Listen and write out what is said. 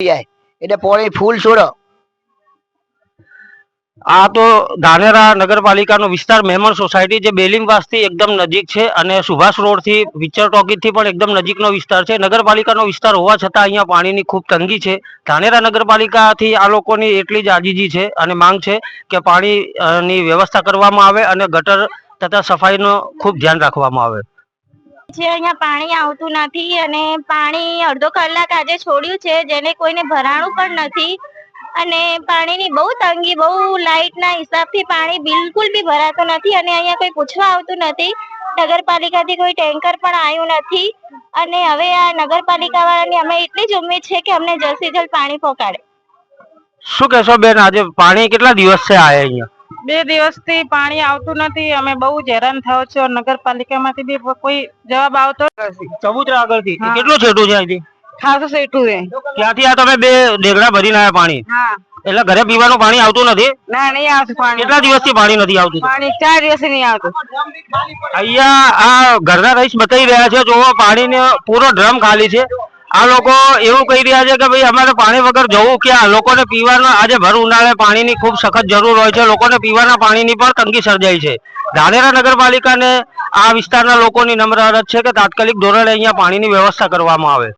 એટલે પોણી ફૂલ છોડો। આ તો ધાનેરા નગરપાલિકાનો વિસ્તાર મહેમણ સોસાયટી જે બેલીમવાસથી એકદમ નજીક છે અને સુભાષ રોડથી વિચર ટોકીઝથી પણ એકદમ નજીકનો વિસ્તાર છે। નગરપાલિકાનો વિસ્તાર હોવા છતાં અહીંયા પાણીની ખૂબ તંગી છે। ધાનેરા નગરપાલિકાથી આ લોકોની એટલી જ આજીજી છે અને માંગ છે કે પાણીની વ્યવસ્થા કરવામાં આવે અને ગટર તથા સફાઈનો ખૂબ ધ્યાન રાખવામાં આવે। અહીંયા પાણી આવતું નથી અને પાણી અડધો કલાક આજે છોડ્યું છે, જેને કોઈને ભરાણું પણ નથી અને પાણીની બહુ તંગી, બહુ લાઇટના હિસાબથી પાણી બિલકુલ બી ભરાતું નથી અને અહીંયા કોઈ પૂછવા આવતું નથી। નગરપાલિકાથી કોઈ ટેન્કર પણ આવ્યું નથી અને હવે આ નગરપાલિકા વાળાની અમે એટલી જ ઉમ્મીદ છે કે અમને જલ્દથી જલ્દ પાણી પહોંચાડે। શું કહેશો બેન, આજે પાણી કેટલા દિવસ છે આયા અહીંયા? 2 દિવસથી પાણી આવતું નથી। અમે બહુ જ હેરાન થાવ છો। નગરપાલિકામાંથી બી કોઈ જવાબ આવતો નથી। ચબુતરા આગળથી કેટલું છેટું છે અહીંથી? ખાસું સેટું છે। ત્યાંથી આ તમે 2 ઢેગડા ભરીને આવ્યા પાણી? હા। એટલે ઘરે પીવાનું પાણી આવતું નથી? ના, નહીં આવતું પાણી। કેટલા દિવસથી પાણી નથી આવતું? પાણી 4 દિવસથી નહીં આવતું। અહીંયા આ ઘરના રહીશ બતાવી રહ્યા છે, જોવો પાણીનો પૂરો ડ્રમ ખાલી છે। આ લોકો એવું કહી રહ્યા છે કે ભાઈ અમારે પાણી વગર જવું ક્યાં? લોકોને પીવાના આજે ભર ઉનાળે પાણીની ખૂબ સખત જરૂર હોય છે। લોકોને પીવાના પાણીની પણ તંગી સર્જાઈ છે। ધાનેરા નગરપાલિકાને આ વિસ્તારના લોકોની નમ્ર અરજ છે કે તાત્કાલિક ધોરણે અહીંયા પાણીની વ્યવસ્થા કરવામાં આવે।